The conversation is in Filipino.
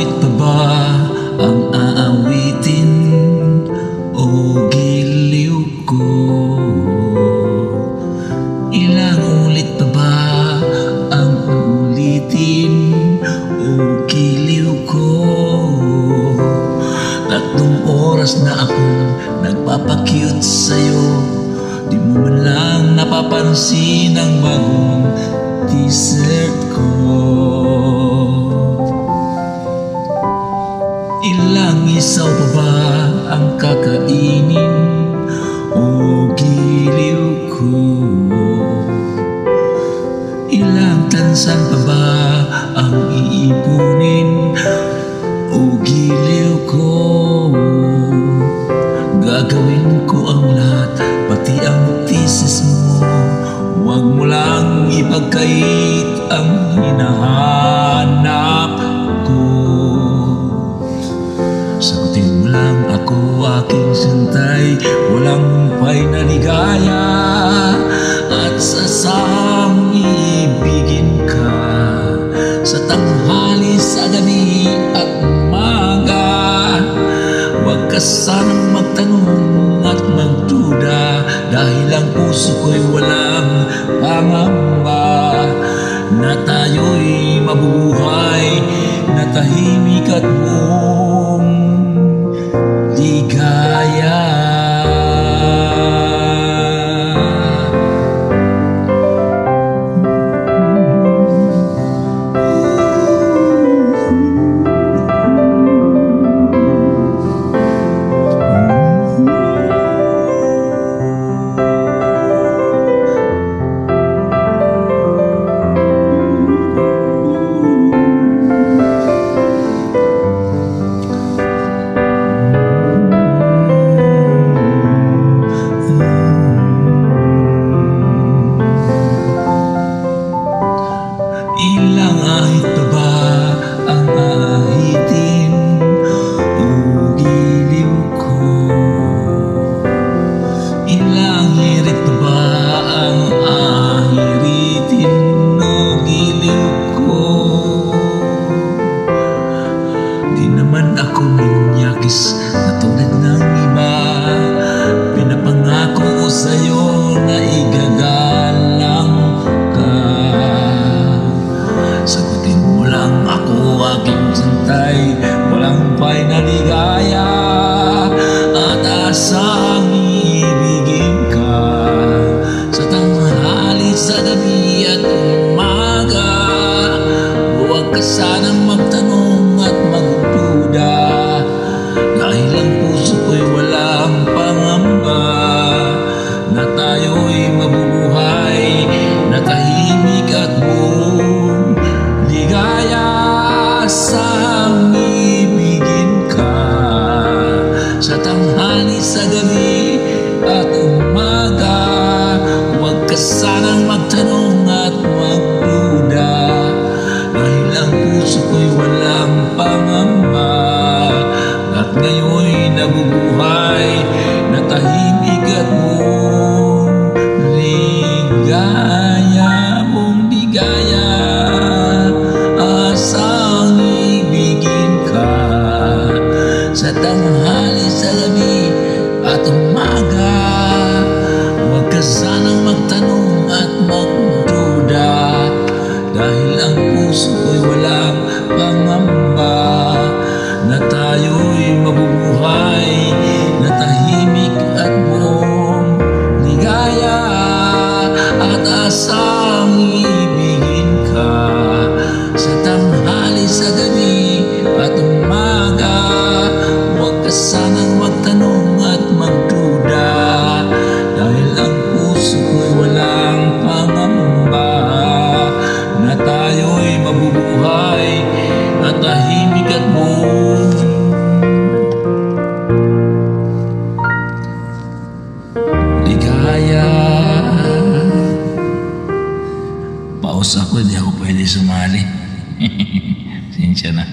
awit pa ba ang aawitin o giliw ko? Ilang ulit pa ba ang uulitin o giliw ko? 3 oras na akong nagpapakyut sa'yo, di mo man lang napapansin ang bagong t-shirt ko. Ilang isaw pa ba ang kakainin o giliw ko? Ilang tansan pa ba ang iipunin o giliw ko? Gagawin ko ang lahat, pati ang thesis mo. Huwag mo lang ipagkait ang hinahanap ko. Sagutin mo lang ako, aking sintay, walang humpay na ligaya. At sasahang ibigin ka sa tanghali, sa gabi at umaga. Huwag ka sanang magtanong at magduda, dahil ang puso ko'y walang pangamba na tayo'y mabuhay na tahimik at buong ligaya. Ilang ahit pa ba ang ahitin o giliw ko? Ilang hirit pa ba ang ahiritin o giliw ko? Di naman ako minyakis na tulad ng iba. Pinapangako ko sa'yo na igagalang ka. Sagutin mo lang ako, aking sintay, walang humpay na ligaya. At asang ibigin ka sa tanghali, sa gabi at umaga. Huwag ka sanang magtanong at magduda, dahil ang puso ko'y walang pangamba na tayo'y mabubuhay na tahimik at buong ligaya. Saan ibigin ka sa tanghali, sa gabi at umaga. Huwag ka sanang magtanong at magduda, dahil ang puso ko'y walang pangamba at ngayon'y nabubuhay na tahimik at buong ligaya, buong ligaya. Asang ibigin ka sa tanghali, sa gabi at umaga. Huwag ka sanang magtanong at magduda, dahil ang puso ko'y walang pangamba na tayo'y mabubuhay na tahimik at buong ligaya. At asang ibigin ka sa tanghali, sa gabi at umaga. Huwag ka sanang magtanong at magduda, dahil ang puso ko'y walang pangamba na tayo'y mabubuhay at tahimik at buong ligaya. Paus ako, hindi ako pwede sumali. Sinsya na.